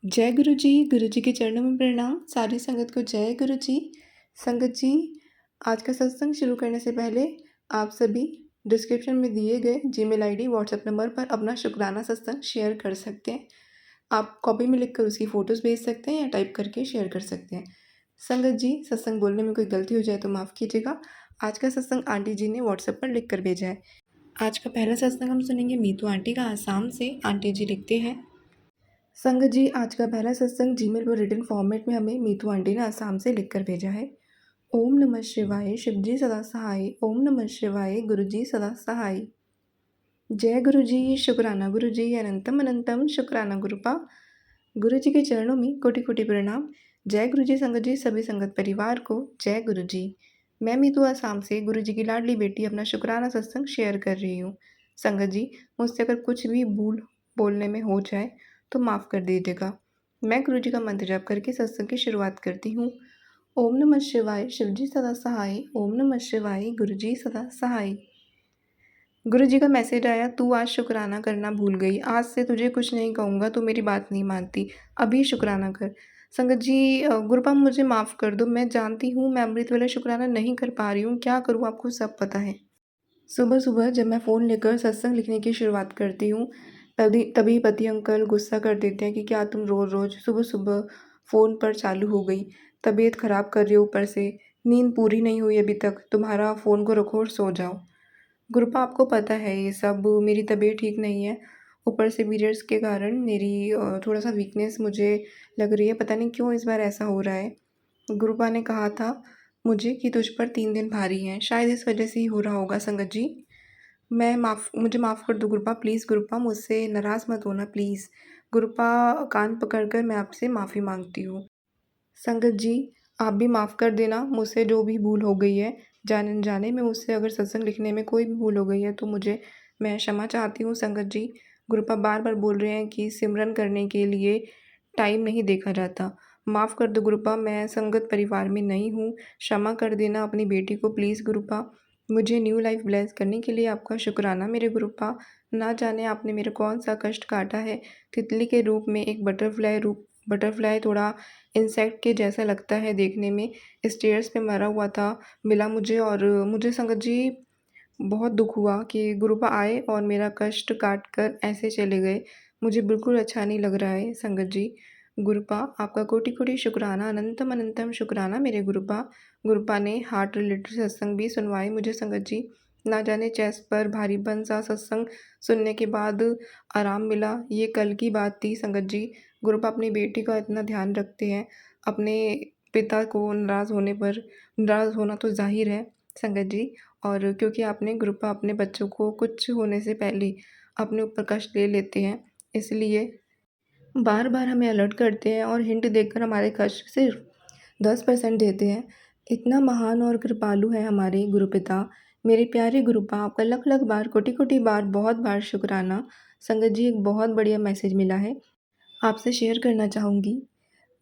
जय गुरु जी के चरणों में प्रणाम। सारी संगत को जय गुरु जी। संगत जी, आज का सत्संग शुरू करने से पहले आप सभी डिस्क्रिप्शन में दिए गए जीमेल आईडी व्हाट्सएप नंबर पर अपना शुक्राना सत्संग शेयर कर सकते हैं। आप कॉपी में लिखकर उसकी फ़ोटोज़ भेज सकते हैं या टाइप करके शेयर कर सकते हैं। संगत जी, सत्संग बोलने में कोई गलती हो जाए तो माफ़ कीजिएगा। आज का सत्संग आंटी जी ने व्हाट्सएप पर लिख कर भेजा है। आज का पहला सत्संग हम सुनेंगे मीतू आंटी का, आसाम से। आंटी जी लिखते हैं। संगत जी, आज का पहला सत्संग जीमेल पर रिटन फॉर्मेट में हमें मीतू आंटी ने आसाम से लिखकर भेजा है। ओम नमः शिवाय, शिवजी सदा सहाय। ओम नमः शिवाय, गुरुजी सदा सहाय। जय गुरु जी, शुक्राना गुरु जी, अनंतम अनंतम शुक्राना गुरुपा। गुरु जी के चरणों में कोटि कोटि प्रणाम। जय गुरु जी। संगत जी, सभी संगत परिवार को जय गुरु जी। मैं मीतू आसाम से गुरु जी की लाडली बेटी अपना शुक्राना सत्संग शेयर कर रही हूँ। संगत जी, मुझसे अगर कुछ भी भूल बोलने में हो जाए तो माफ़ कर दीजिएगा। मैं गुरु जी का मंत्र जाप करके सत्संग की शुरुआत करती हूँ। ओम नमः शिवाय, शिवजी सदा सहाय। ओम नमः शिवाय, गुरुजी सदा सहाय। गुरु जी का मैसेज आया, तू आज शुक्राना करना भूल गई। आज से तुझे कुछ नहीं कहूँगा, तू मेरी बात नहीं मानती। अभी शुक्राना कर। संगत जी, गुरुपा मुझे माफ़ कर दो। मैं जानती हूँ मैं अमृत वाला शुक्राना नहीं कर पा रही हूँ। क्या करूँ, आपको सब पता है। सुबह सुबह जब मैं फ़ोन लेकर सत्संग लिखने की शुरुआत करती हूँ, तभी तभी पति अंकल गुस्सा कर देते हैं कि क्या तुम रोज़ रोज़ सुबह सुबह फ़ोन पर चालू हो गई, तबीयत ख़राब कर रही हो, ऊपर से नींद पूरी नहीं हुई अभी तक, तुम्हारा फ़ोन को रखो और सो जाओ। गुरुपा, आपको पता है ये सब, मेरी तबीयत ठीक नहीं है। ऊपर से पीरियड्स के कारण मेरी थोड़ा-सा वीकनेस मुझे लग रही है। पता नहीं क्यों इस बार ऐसा हो रहा है। गुरुपा ने कहा था मुझे कि तुझ पर 3 दिन भारी हैं। शायद इस वजह से ही हो रहा होगा संगत जी। मुझे माफ़ कर दो गुरुपा, प्लीज़ गुरुपा, मुझसे नाराज़ मत होना प्लीज़। गुरुपा, कान पकड़कर मैं आपसे माफ़ी माँगती हूँ। संगत जी, आप भी माफ़ कर देना, मुझसे जो भी भूल हो गई है, जाने-अनजाने में मुझसे अगर सत्संग लिखने में कोई भी भूल हो गई है तो मैं क्षमा चाहती हूँ संगत जी। गुरुपा बार-बार बोल रहे हैं कि सिमरन करने के लिए टाइम नहीं देखा जाता। माफ़ कर दो गुरुपा, मैं संगत परिवार में नहीं हूँ, क्षमा कर देना अपनी बेटी को प्लीज़ गुरुपा। मुझे न्यू लाइफ़ ब्लेस करने के लिए आपका शुक्राना मेरे गुरुपा। ना जाने आपने मेरा कौन-सा कष्ट काटा है, तितली के रूप में एक बटरफ्लाई थोड़ा इंसेक्ट के जैसा लगता है देखने में, स्टेयर्स पे मरा हुआ था, मिला मुझे और मुझे संगत जी बहुत दुःख हुआ कि गुरुपा आए और मेरा कष्ट काट कर ऐसे चले गए। मुझे बिल्कुल अच्छा नहीं लग रहा है संगत जी। गुरुपा, आपका कोटि-कोटि शुक्राना, अनंतम अनंतम शुक्राना मेरे गुरुपा। गुरुपा ने हार्ट रिलेटेड सत्संग भी सुनवाए मुझे संगत जी। ना जाने चेस्ट पर भारीपन सा सत्संग सुनने के बाद आराम मिला। ये कल की बात थी संगत जी। गुरुपा अपनी बेटी का इतना ध्यान रखते हैं, अपने पिता को नाराज़ होना तो ज़ाहिर है संगत जी। और क्योंकि आपने गुरुपा अपने बच्चों को कुछ होने से पहले अपने ऊपर कष्ट ले लेते हैं, इसलिए बार-बार हमें अलर्ट करते हैं और हिंट देकर हमारे कष्ट सिर्फ 10% देते हैं। इतना महान और कृपालु है हमारे गुरुपिता। मेरे प्यारे गुरुपा, आपका लख-लख बार, कोटि-कोटि बार, बहुत बार शुक्राना। संगत जी, एक बहुत बढ़िया मैसेज मिला है, आपसे शेयर करना चाहूँगी।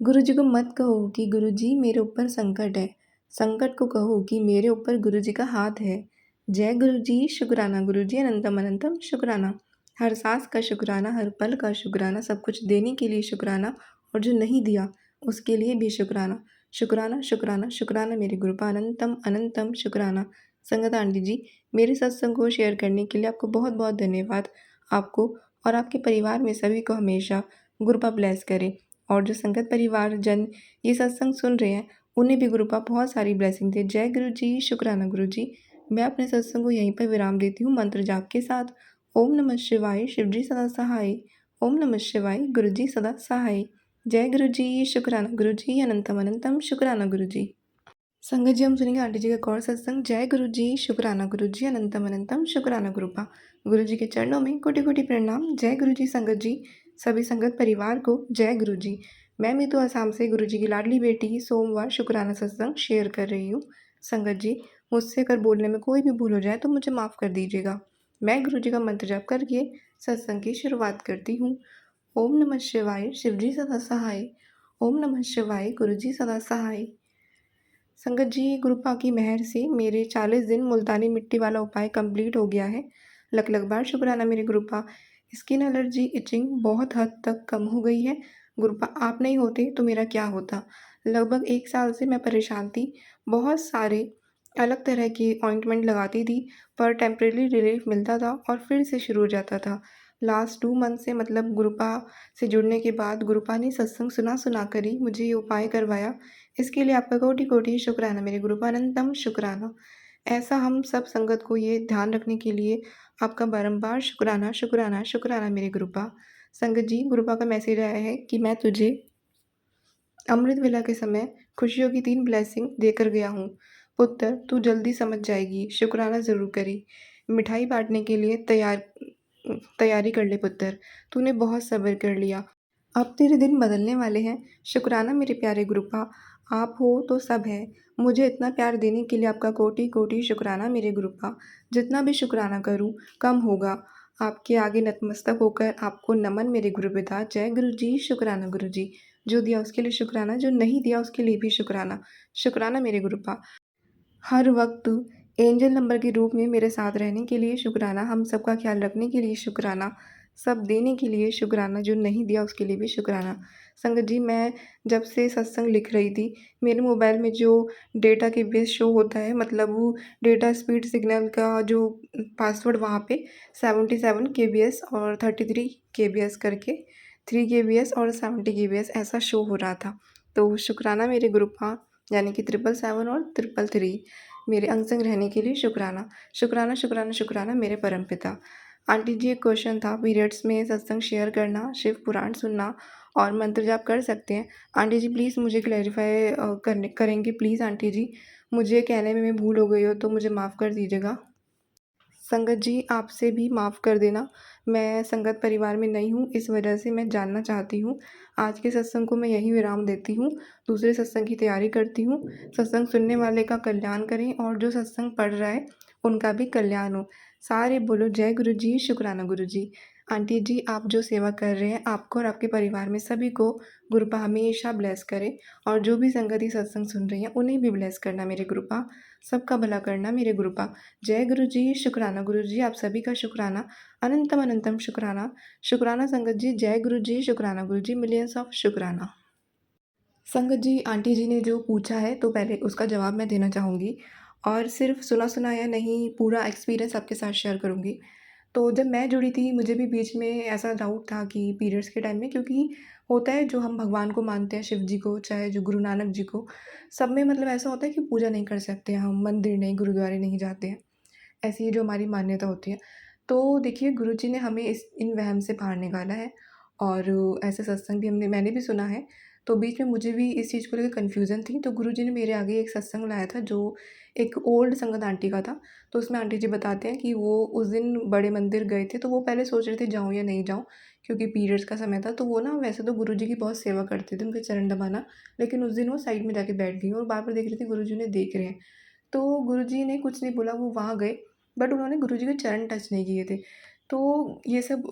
गुरुजी को मत कहो कि गुरुजी मेरे ऊपर संकट है, संकट को कहो कि मेरे ऊपर गुरुजी का हाथ है। जय गुरुजी, शुक्राना गुरुजी, अनंतम अनंतम शुक्राना। हर सांस का शुक्राना, हर पल का शुक्राना, सब कुछ देने के लिए शुक्राना और जो नहीं दिया उसके लिए भी शुक्राना। शुक्राना शुक्राना शुक्राना मेरे गुरुपा, अनंतम अनंतम शुक्राना। संगत आंटी जी, मेरे सत्संग को शेयर करने के लिए आपको बहुत बहुत धन्यवाद। आपको और आपके परिवार में सभी को हमेशा गुरुपा ब्लेस करे। और जो संगत परिवार जन ये सत्संग सुन रहे हैं, उन्हें भी गुरुपा बहुत सारी ब्लेसिंग दे। जय गुरु जी, शुक्राना गुरु जी। मैं अपने सत्संग को यहीं पर विराम देती हूँ मंत्र जाप के साथ। ओम नमः शिवाय, शिवजी सदा सहाय। ओम नमः शिवाय, गुरु जी सदा सहाय। जय गुरु जी, शुक्राना गुरु जी, अनंतम अनंतम शुक्राना गुरु जी। संगत जी, हम सुनेंगे आंटी जी का एक और सत्संग। जय गुरु जी, शुक्राना गुरु जी, अनंतम अनंतम शुक्राना गुरुपा। गुरु जी के चरणों में कोटि कोटि प्रणाम। जय गुरु जी संगत जी, सभी संगत परिवार को जय गुरु जी। मैं मीतू आसाम से गुरु जी की लाडली बेटी सोमवार शुक्राना सत्संग शेयर कर रही हूँ। संगत जी, मुझसे अगर बोलने में कोई भी भूल हो जाए तो मुझे माफ़ कर दीजिएगा। मैं गुरु जी का मंत्र जाप करके सत्संग की शुरुआत करती हूँ। ओम नमः शिवाय, शिवजी सदा सहाय। ओम नमः शिवाय, गुरु जी सदा सहाय। संगत जी, गुरुपा की मेहर से मेरे 40 दिन मुल्तानी मिट्टी वाला उपाय कंप्लीट हो गया है। लख लख बार शुक्राना मेरे गुरुपा। स्किन एलर्जी, इचिंग बहुत हद तक कम हो गई है। गुरुपा आप नहीं होते तो मेरा क्या होता? लगभग 1 साल से मैं परेशान थी। बहुत सारे अलग तरह के ऑइंटमेंट लगाती थी, पर टेम्परेरी रिलीफ मिलता था और फिर से शुरू हो जाता था। लास्ट 2 मंथ से मतलब गुरुपा से जुड़ने के बाद गुरुपा ने सत्संग सुना-सुना कर ही मुझे ये उपाय करवाया। इसके लिए आपका कोटि-कोटि शुक्राना मेरे गुरुपा, अनंतम शुक्राना। ऐसा हम सब संगत को ये ध्यान रखने के लिए आपका बारंबार शुक्राना, शुक्राना, शुक्राना मेरे गुरुपा। संगत जी, गुरुपा का मैसेज आया है कि मैं तुझे अमृत वेला के समय खुशियों की 3 ब्लेसिंग देकर गया हूँ। पुत्र, तू जल्दी समझ जाएगी, शुक्राना ज़रूर करी। मिठाई बाँटने के लिए तैयारी कर ले पुत्र, तूने बहुत सब्र कर लिया। अब तेरे दिन बदलने वाले हैं। शुक्राना मेरे प्यारे गुरुपा, आप हो तो सब है। मुझे इतना प्यार देने के लिए आपका कोटि-कोटि शुक्राना मेरे गुरुपा। जितना भी शुक्राना करूँ, कम होगा। आपके आगे नतमस्तक होकर आपको नमन मेरे गुरुपिता। जय गुरुजी, शुक्राना गुरुजी। जो दिया उसके लिए शुक्राना, जो नहीं दिया उसके लिए भी शुक्राना। शुक्राना मेरे गुरुपा। हर वक्त एंजल नंबर के रूप में मेरे साथ रहने के लिए शुक्राना, हम सबका ख्याल रखने के लिए शुक्राना, सब देने के लिए शुक्राना, जो नहीं दिया उसके लिए भी शुक्राना। संगत जी, मैं जब से सत्संग लिख रही थी, मेरे मोबाइल में जो डेटा केबीएस शो होता है, मतलब वो डेटा स्पीड सिग्नल का जो पासवर्ड वहाँ पे 77 केबीएस और 33 केबीएस करके 3 केबीएस और 70 केबीएस ऐसा शो हो रहा था। तो शुक्राना मेरे ग्रुप यानी कि 777 और 333 मेरे अंग संग रहने के लिए शुक्राना। शुक्राना, शुक्राना, शुक्राना मेरे परमपिता। आंटी जी, एक क्वेश्चन था, पीरियड्स में सत्संग शेयर करना, शिव पुराण सुनना और मंत्र जाप कर सकते हैं? आंटी जी प्लीज़ मुझे क्लैरिफ़ाई करने करेंगे प्लीज़ आंटी जी। मुझे कहने में भूल हो गई हो तो मुझे माफ़ कर दीजिएगा। संगत जी, आपसे भी माफ़ कर देना, मैं संगत परिवार में नई हूँ, इस वजह से मैं जानना चाहती हूँ। आज के सत्संग को मैं यहीं विराम देती हूँ, दूसरे सत्संग की तैयारी करती हूँ। सत्संग सुनने वाले का कल्याण करें और जो सत्संग पढ़ रहा है, उनका भी कल्याण हो। सारे बोलो जय गुरुजी, शुक्राना गुरुजी। आंटी जी, आप जो सेवा कर रहे हैं, आपको और आपके परिवार में सभी को गुरुपा हमेशा ब्लेस करे और जो भी संगत ये सत्संग सुन रही हैं, उन्हें भी ब्लेस करना मेरे गुरुपा, सबका भला करना मेरे गुरुपा। जय गुरुजी, शुक्राना गुरुजी, आप सभी का शुक्राना, अनंतम अनंतम शुक्राना। शुक्राना संगत जी, जय गुरुजी, शुक्राना गुरुजी, मिलियंस ऑफ शुक्राना। संगत जी, आंटी जी ने जो पूछा है तो पहले उसका जवाब मैं देना चाहूँगी और सिर्फ़ सुना-सुनाया नहीं, पूरा एक्सपीरियंस आपके साथ शेयर करूँगी। तो जब मैं जुड़ी थी, मुझे भी बीच में ऐसा डाउट था कि पीरियड्स के टाइम में, क्योंकि होता है जो हम भगवान को मानते हैं, शिव जी को, चाहे जो गुरु नानक जी को, सब में मतलब ऐसा होता है कि पूजा नहीं कर सकते हम, मंदिर नहीं, गुरुद्वारे नहीं जाते हैं। ऐसी जो हमारी मान्यता होती है। तो देखिए, गुरुजी ने हमें इस इन वहम से बाहर निकाला है और ऐसे सत्संग भी मैंने भी सुना है। तो बीच में मुझे भी इस चीज़ को लेकर कन्फ्यूज़न थी, तो गुरुजी ने मेरे आगे एक सत्संग लाया था जो एक ओल्ड संगत आंटी का था। तो उसमें आंटी जी बताते हैं कि वो उस दिन बड़े मंदिर गए थे, तो वो पहले सोच रहे थे जाऊँ या नहीं जाऊँ, क्योंकि पीरियड्स का समय था। तो वो ना वैसे तो गुरुजी की बहुत सेवा करते थे, उनके चरण दबाना, लेकिन उस दिन वो साइड में जाके बैठ गईं और बार-बार देख रही थी गुरुजी उन्हें देख रहे हैं। तो गुरुजी ने कुछ नहीं बोला, वो वहाँ गए, बट उन्होंने गुरुजी के चरण टच नहीं किए थे। तो ये सब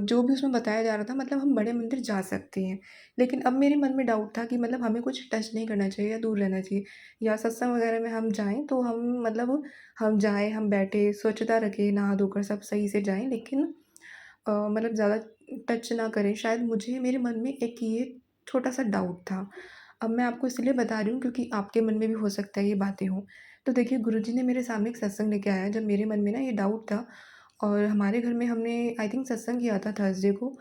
जो भी उसमें बताया जा रहा था, मतलब हम बड़े मंदिर जा सकते हैं। लेकिन अब मेरे मन में डाउट था कि मतलब हमें कुछ टच नहीं करना चाहिए या दूर रहना चाहिए, या सत्संग वगैरह में हम जाएँ तो हम मतलब हम जाएँ, हम बैठे, स्वच्छता रखें, नहा धोकर सब सही से जाएँ, लेकिन मतलब ज़्यादा टच ना करें। शायद मुझे मेरे मन में एक ये छोटा-सा डाउट था। अब मैं आपको इसलिए बता रही हूँ क्योंकि आपके मन में भी हो सकता है ये बातें हों। तो देखिए, गुरुजी ने मेरे सामने एक सत्संग लेके आया जब मेरे मन में ना ये डाउट था, और हमारे घर में हमने आई थिंक सत्संग किया था थर्सडे को।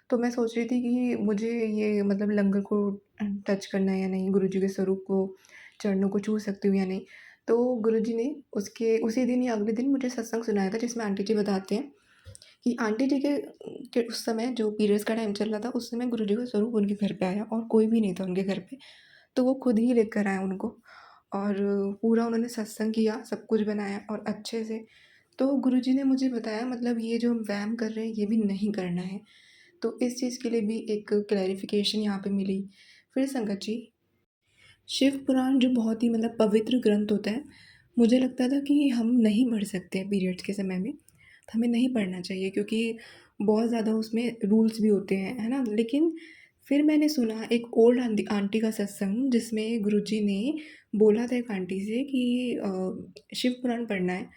तो मैं सोच रही थी कि मुझे ये मतलब लंगर को टच करना है या नहीं, गुरुजी के स्वरूप को, चरणों को छू सकती हूँ या नहीं। तो गुरुजी ने उसके उसी दिन या अगले दिन मुझे सत्संग सुनाया था, जिसमें आंटी जी बताते हैं कि आंटी जी के उस समय जो पीरियड्स का टाइम चल रहा था, उस समय गुरुजी का स्वरूप उनके घर पे आया और कोई भी नहीं था उनके घर पे। तो वो खुद ही लेकर आए उनको, और पूरा उन्होंने सत्संग किया, सब कुछ बनाया और अच्छे से। तो गुरुजी ने मुझे बताया, मतलब ये जो हम व्यायाम कर रहे हैं ये भी नहीं करना है। तो इस चीज़ के लिए भी एक क्लैरिफ़िकेशन यहाँ पे मिली। फिर संगत जी, शिव पुराण जो बहुत ही मतलब पवित्र ग्रंथ होता है, मुझे लगता था कि हम नहीं पढ़ सकते हैं पीरियड्स के समय में, तो हमें नहीं पढ़ना चाहिए क्योंकि बहुत ज़्यादा उसमें रूल्स भी होते हैं, है ना? लेकिन फिर मैंने सुना एक ओल्ड आंटी का सत्संग, जिसमें गुरुजी ने बोला था एक आंटी से कि शिव पुराण पढ़ना है।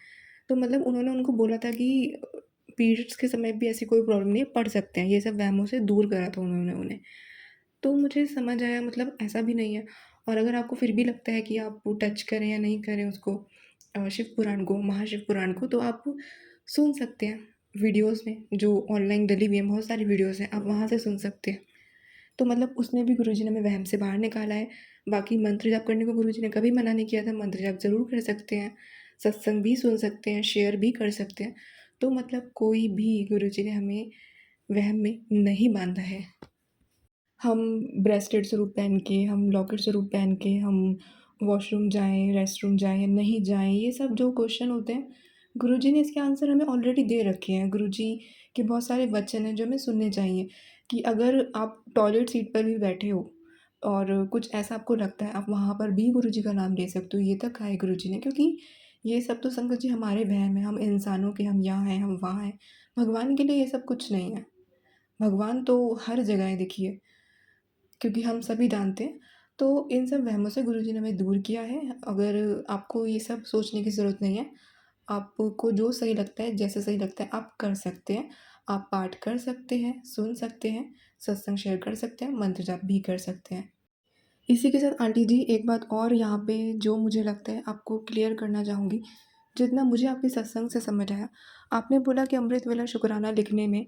तो मतलब उन्होंने उनको बोला था कि पीरियड्स के समय भी ऐसी कोई प्रॉब्लम नहीं है, पढ़ सकते हैं। ये सब वहमों से दूर करा था उन्होंने उन्हें। तो मुझे समझ आया मतलब ऐसा भी नहीं है। और अगर आपको फिर भी लगता है कि आप टच करें या नहीं करें उसको शिव पुराण को, महाशिव पुराण को, तो आप सुन सकते हैं वीडियोज़ में जो ऑनलाइन डली हुई हैं, बहुत सारी वीडियोज़ हैं, आप वहाँ से सुन सकते हैं। तो मतलब उसमें भी गुरुजी ने हमें वहम से बाहर निकाला है। बाकी मंत्र जाप करने को गुरुजी ने कभी मना नहीं किया था, मंत्र जाप ज़रूर कर सकते हैं, सत्संग भी सुन सकते हैं, शेयर भी कर सकते हैं। तो मतलब कोई भी गुरुजी ने हमें वहम में नहीं बांधा है। हम ब्रेसलेट ज़रूर पहन के, हम लॉकेट ज़रूर पहन के, हम वॉशरूम जाएँ, रेस्टरूम जाएँ या नहीं जाएँ, ये सब जो क्वेश्चन होते हैं, गुरुजी ने इसके आंसर हमें ऑलरेडी दे रखे हैं। गुरुजी के बहुत सारे वचन हैं जो हमें सुनने चाहिए कि अगर आप टॉयलेट सीट पर भी बैठे हो और कुछ ऐसा आपको लगता है, आप वहाँ पर भी गुरुजी का नाम ले सकते हो। ये तक कहा है गुरुजी ने, क्योंकि ये सब तो संगत जी हमारे वहम हैं, हम इंसानों के, हम यहाँ हैं, हम वहाँ हैं। भगवान के लिए ये सब कुछ नहीं है। भगवान तो हर जगह है देखिए। क्योंकि हम सभी जानते हैं। तो इन सब वहमों से गुरुजी ने हमें दूर किया है। अगर आपको ये सब सोचने की ज़रूरत नहीं है। आपको जो सही लगता है, जैसे सही लगता है आप कर सकते हैं। आप पाठ कर सकते हैं, सुन सकते हैं, सत्संग शेयर कर सकते हैं, मंत्र जाप भी कर सकते हैं। इसी के साथ आंटी जी एक बात और यहाँ पे जो मुझे लगता है आपको क्लियर करना चाहूँगी, जितना मुझे आपके सत्संग से समझ आया, आपने बोला कि अमृत वेला शुकराना लिखने में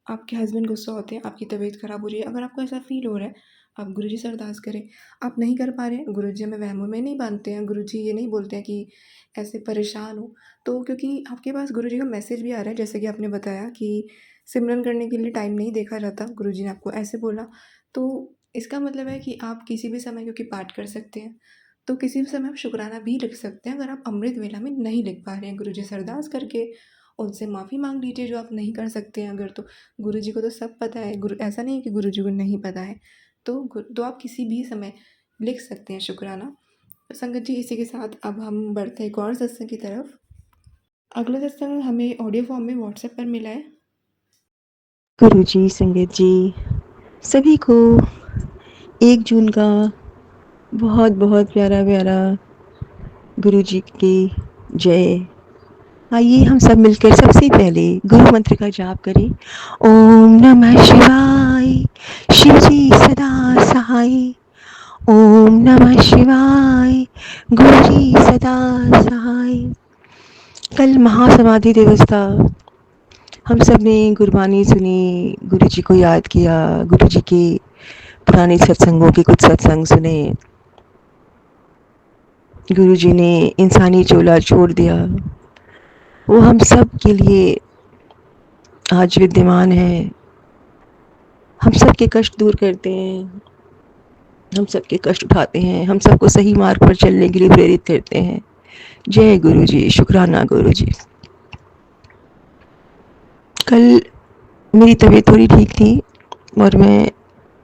आपके हस्बैंड गुस्सा होते हैं, आपकी तबीयत ख़राब हो रही है। अगर आपको ऐसा फ़ील हो रहा है, आप गुरुजी से अरदास करें। आप नहीं कर पा रहे हैं, गुरुजी हमें वहमों में नहीं बाँधते हैं। गुरुजी ये नहीं बोलते हैं कि ऐसे परेशान हो, तो क्योंकि आपके पास गुरुजी का मैसेज भी आ रहा है, जैसे कि आपने बताया कि सिमरन करने के लिए टाइम नहीं देखा जाता, गुरुजी ने आपको ऐसे बोला। तो इसका मतलब है कि आप किसी भी समय क्योंकि पाठ कर सकते हैं, तो किसी भी समय आप शुकराना भी लिख सकते हैं। अगर आप अमृत वेला में नहीं लिख पा रहे हैं, गुरुजी से अरदास करके उनसे माफ़ी माँग लीजिए जो आप नहीं कर सकते हैं अगर तो। गुरुजी को तो सब पता है, गुरु ऐसा नहीं है कि गुरुजी को नहीं पता है। तो आप किसी भी समय लिख सकते हैं शुकराना। संगत जी इसी के साथ अब हम बढ़ते हैं एक और सत्संग की तरफ। अगला सत्संग हमें ऑडियो फॉर्म में व्हाट्सएप पर मिला है। गुरुजी, संगत जी, सभी को 1 जून का बहुत-बहुत प्यारा-प्यारा गुरुजी की जय। आइए हम सब मिलकर सबसे पहले गुरु मंत्र का जाप करें। ओम नमः शिवाय, शिव जी सदा सहाय। ओम नमः शिवाय, गुरु जी सदा सहाय। कल महासमाधि दिवस था। हम सब ने गुरबानी सुनी, गुरु जी को याद किया, गुरु जी के पुराने सत्संगों के कुछ सत्संग सुने। गुरु जी ने इंसानी चोला छोड़ दिया। वो हम सब के लिए आज विद्यमान है। हम सब के कष्ट दूर करते हैं, हम सब के कष्ट उठाते हैं, हम सबको सही मार्ग पर चलने के लिए प्रेरित करते हैं। जय गुरु जी, शुक्राना गुरु जी। कल मेरी तबीयत थोड़ी ठीक थी और मैं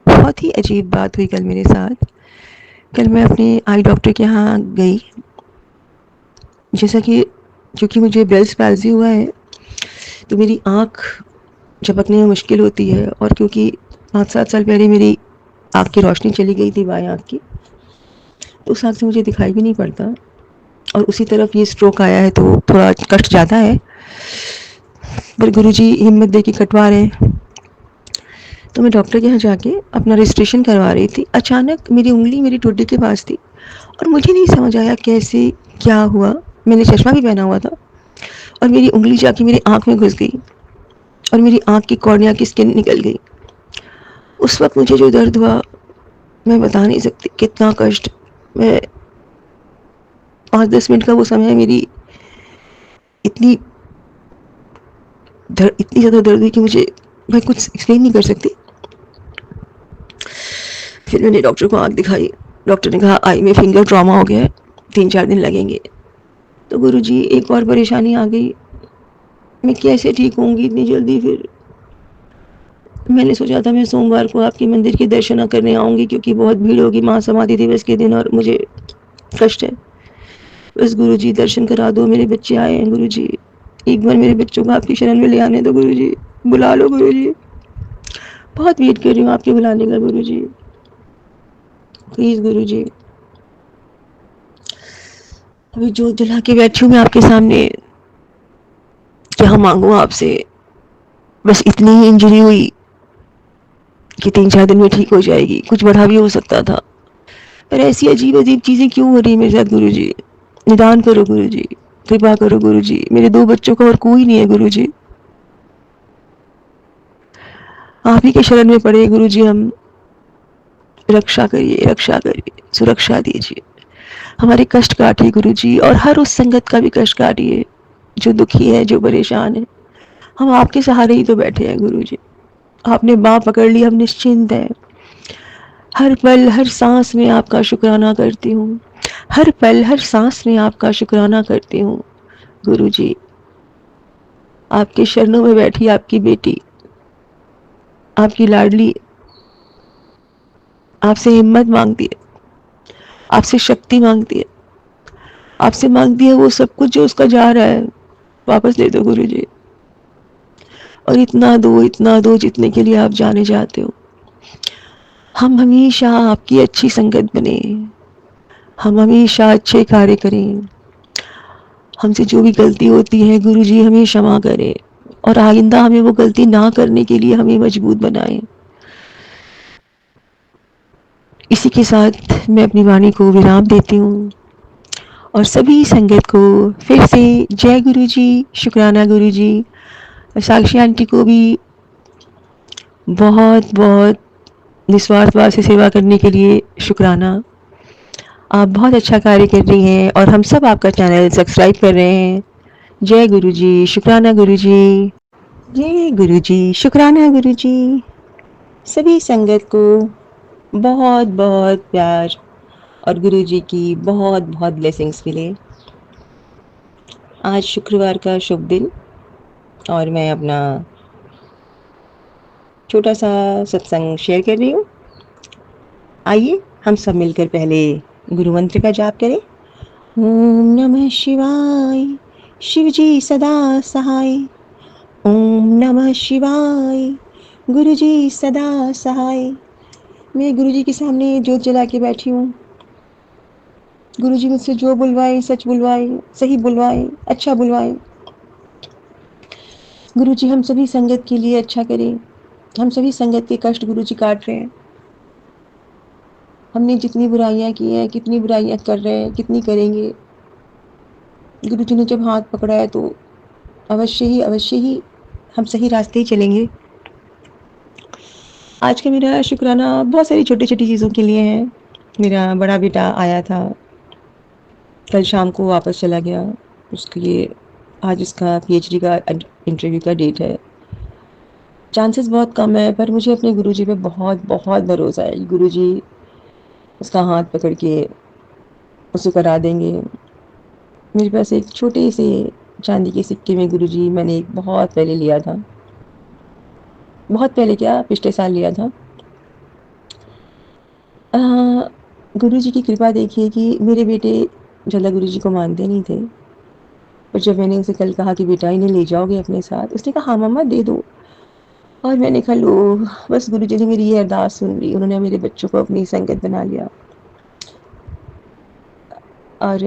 बहुत ही अजीब बात हुई कल मेरे साथ। कल मैं अपने आई डॉक्टर के यहाँ गई। जैसा कि क्योंकि मुझे बेल्स पैल्सी हुआ है, तो मेरी आँख झपकने में मुश्किल होती है और क्योंकि 5-7 साल पहले मेरी आँख की रोशनी चली गई थी बाएँ आँख की, तो उस आँख से मुझे दिखाई भी नहीं पड़ता और उसी तरफ ये स्ट्रोक आया है तो थोड़ा कष्ट ज़्यादा है। पर गुरुजी हिम्मत दे के कटवा रहे हैं। तो मैं डॉक्टर के यहाँ जाके अपना रजिस्ट्रेशन करवा रही थी। अचानक मेरी उंगली मेरी ठुड्डी के पास थी और मुझे नहीं समझ आया कैसे क्या हुआ। मैंने चश्मा भी पहना हुआ था और मेरी उंगली जाके मेरी आँख में घुस गई और मेरी आँख की कॉर्निया की स्किन निकल गई। उस वक्त मुझे जो दर्द हुआ मैं बता नहीं सकती, कितना कष्ट। मैं 5-10 मिनट का वो समय मेरी इतनी ज़्यादा दर्द हुई कि मैं कुछ एक्सप्लेन नहीं कर सकती। फिर मैंने डॉक्टर को आँख दिखाई। डॉक्टर ने कहा आई में फिंगर ट्रॉमा हो गया है, 3-4 दिन लगेंगे। तो गुरुजी एक और परेशानी आ गई, मैं कैसे ठीक होंगी इतनी जल्दी। फिर मैंने सोचा था मैं सोमवार को आपके मंदिर के दर्शन करने आऊँगी क्योंकि बहुत भीड़ होगी महासमाधि दिवस के दिन और मुझे कष्ट है। बस गुरुजी दर्शन करा दो, मेरे बच्चे आए हैं गुरुजी, एक बार मेरे बच्चों को आपकी शरण में ले आने दो गुरुजी, बुला लो गुरुजी, बहुत वेट कर रही हूँ आपके बुलाने का गुरुजी, प्लीज़ गुरुजी। अभी जो जला के बैठी हूँ मैं आपके सामने, क्या मांगू आपसे, बस इतनी ही इंजरी हुई कि 3-4 दिन में ठीक हो जाएगी, कुछ बड़ा भी हो सकता था। पर ऐसी अजीब-अजीब चीज़ें क्यों हो रही हैं मेरे साथ गुरुजी? निदान करो गुरुजी, कृपा करो गुरुजी, मेरे 2 बच्चों का और कोई नहीं है गुरुजी। आप ही के शरण में पड़े गुरुजी हम। रक्षा करिए, सुरक्षा दीजिए। हमारे कष्ट काटिए गुरुजी और हर उस संगत का भी कष्ट काटिए, जो दुखी है, जो परेशान है। हम आपके सहारे ही तो बैठे हैं गुरुजी। आपने बाँह पकड़ ली, हम निश्चिंत हैं। हर पल, हर सांस में आपका शुक्राना करती हूँ। हर पल, हर सांस में आपका शुक्राना करती हूँ गुरुजी। आपके शरणों में बैठी आपकी बेटी, आपकी लाडली आपसे हिम्मत मांगती है, आपसे शक्ति मांगती है, आपसे मांगती है वो सब कुछ जो उसका जा रहा है, वापस दे दो गुरुजी। और इतना दो जितने के लिए आप जाने जाते हो। हम हमेशा आपकी अच्छी संगत बने, हम हमेशा अच्छे कार्य करें। हमसे जो भी गलती होती है गुरुजी हमें क्षमा करें और आइंदा हमें वो गलती ना करने के लिए हमें मजबूत बनाएं। इसी के साथ मैं अपनी वाणी को विराम देती हूँ और सभी संगत को फिर से जय गुरुजी, शुक्राना गुरुजी। साक्षी आंटी को भी बहुत बहुत निस्वार्थ भाव से सेवा करने के लिए शुक्राना। आप बहुत अच्छा कार्य कर रही हैं और हम सब आपका चैनल सब्सक्राइब कर रहे हैं। जय गुरुजी, शुक्राना गुरुजी। जय गुरुजी, शुक्राना गुरुजी। सभी संगत को बहुत बहुत प्यार और गुरुजी की बहुत बहुत ब्लेसिंग्स मिले। आज शुक्रवार का शुभ दिन और मैं अपना छोटा सा सत्संग शेयर कर रही हूँ। आइए हम सब मिलकर पहले गुरु मंत्र का जाप करें। ओम नमः शिवाय, शिवजी सदा सहाय। ओम नमः शिवाय, गुरुजी सदा सहाय। मैं गुरुजी के सामने जोत जला के बैठी हूँ। गुरुजी मुझसे जो बुलवाए, सच बुलवाए, सही बुलवाए, अच्छा बुलवाए। गुरुजी हम सभी संगत के लिए अच्छा करें। हम सभी संगत के कष्ट गुरुजी काट रहे हैं। हमने जितनी बुराइयां की हैं, कितनी बुराइयां कर रहे हैं, कितनी करेंगे। गुरुजी ने जब हाथ पकड़ा है तो अवश्य ही हम सही रास्ते ही चलेंगे। आज का मेरा शुक्राना बहुत सारी छोटी छोटी चीज़ों के लिए है। मेरा बड़ा बेटा आया था, कल शाम को वापस चला गया। उसके लिए आज उसका पीएचडी का इंटरव्यू का डेट है। चांसेस बहुत कम है पर मुझे अपने गुरुजी पे बहुत बहुत भरोसा है। गुरुजी उसका हाथ पकड़ के उसे करा देंगे। मेरे पास एक छोटे से चांदी के सिक्के में गुरुजी मैंने एक बहुत पहले लिया था, बहुत पहले क्या पिछले साल लिया था। गुरुजी की कृपा देखिए कि मेरे बेटे ज़्यादा गुरुजी को मानते नहीं थे, पर जब मैंने उसे कल कहा कि बेटा इन्हें ले जाओगे अपने साथ, उसने कहा हाँ मम्मा दे दो। और मैंने कहा लो, बस गुरुजी ने मेरी ये अरदास सुन ली, उन्होंने मेरे बच्चों को अपनी संगत बना लिया। और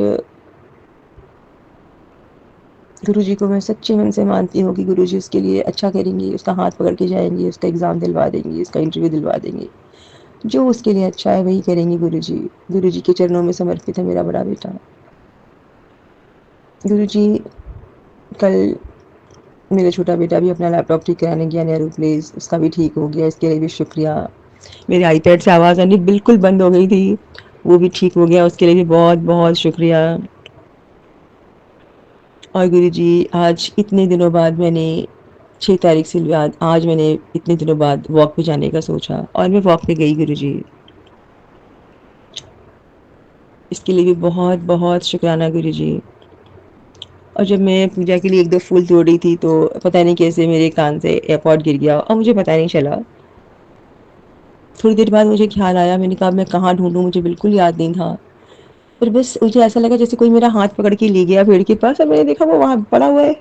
गुरुजी को मैं सच्चे मन से मानती हूँ कि गुरुजी उसके लिए अच्छा करेंगे, उसका हाथ पकड़ के जाएंगे, उसका एग्ज़ाम दिलवा देंगे, उसका इंटरव्यू दिलवा देंगे। जो उसके लिए अच्छा है वही करेंगे गुरुजी। गुरुजी के चरणों में समर्पित है मेरा बड़ा बेटा। गुरुजी कल मेरा छोटा बेटा भी अपना लैपटॉप ठीक कराने गया नेहरू प्लेस, उसका भी ठीक हो गया, इसके लिए भी शुक्रिया। मेरे आईपैड से आवाज़ आनी बिल्कुल बंद हो गई थी, वो भी ठीक हो गया, उसके लिए भी बहुत बहुत शुक्रिया। और गुरुजी आज इतने दिनों बाद मैंने 6 तारीख से बाद आज मैंने इतने दिनों बाद वॉक पे जाने का सोचा और मैं वॉक पे गई गुरुजी। इसके लिए भी बहुत बहुत शुक्राना गुरुजी। और जब मैं पूजा के लिए 1-2 फूल तोड़ रही थी तो पता नहीं कैसे मेरे कान से एयरपॉड गिर गया और मुझे पता नहीं चला। थोड़ी देर बाद मुझे ख्याल आया, मैंने कहा मैं कहाँ ढूँढूँ, मुझे बिल्कुल याद नहीं था। पर बस मुझे ऐसा लगा जैसे कोई मेरा हाथ पकड़ के ले गया पेड़ के पास और मैंने देखा वो वहाँ पड़ा हुआ है।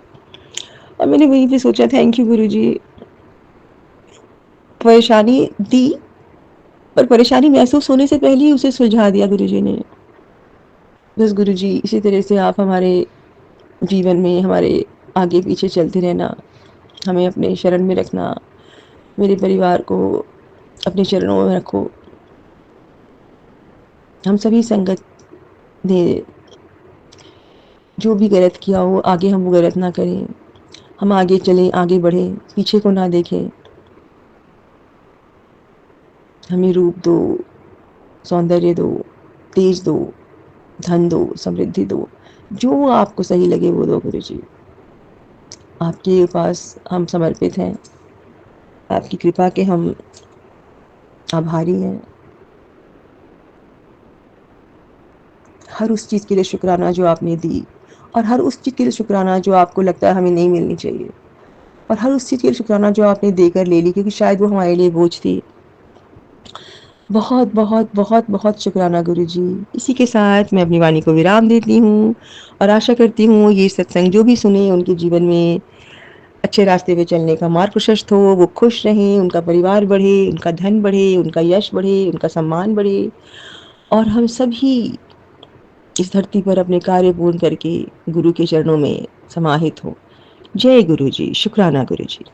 और मैंने वहीं पे सोचा थैंक यू गुरुजी। परेशानी दी, पर परेशानी महसूस होने से पहले ही उसे सुलझा दिया गुरुजी ने। बस गुरुजी इसी तरह से आप हमारे जीवन में हमारे आगे पीछे चलते रहना, हमें अपने शरण में रखना, मेरे परिवार को अपने चरणों में रखो। हम सभी संगत ने जो भी गलत किया हो, आगे हम वो गलत ना करें। हम आगे चलें, आगे बढ़ें, पीछे को ना देखें। हमें रूप दो, सौंदर्य दो, तेज दो, धन दो, समृद्धि दो। जो आपको सही लगे वो दो गुरुजी। आपके पास हम समर्पित हैं। आपकी कृपा के हम आभारी हैं। हर उस चीज़ के लिए शुक्राना जो आपने दी, और हर उस चीज़ के लिए शुक्राना जो आपको लगता है हमें नहीं मिलनी चाहिए, और हर उस चीज़ के लिए शुक्राना जो आपने देकर ले ली, क्योंकि शायद वो हमारे लिए बोझ थी। बहुत बहुत बहुत बहुत शुक्राना गुरुजी। इसी के साथ मैं अपनी वाणी को विराम देती हूँ, और आशा करती हूँ ये सत्संग जो भी सुने उनके जीवन में अच्छे रास्ते पे चलने का मार्ग प्रशस्त हो, वो खुश रहें, उनका परिवार बढ़े, उनका धन बढ़े, उनका यश बढ़े, उनका सम्मान बढ़े, और हम सभी इस धरती पर अपने कार्य पूर्ण करके गुरु के चरणों में समाहित हो। जय गुरु जी। शुक्राना गुरु जी।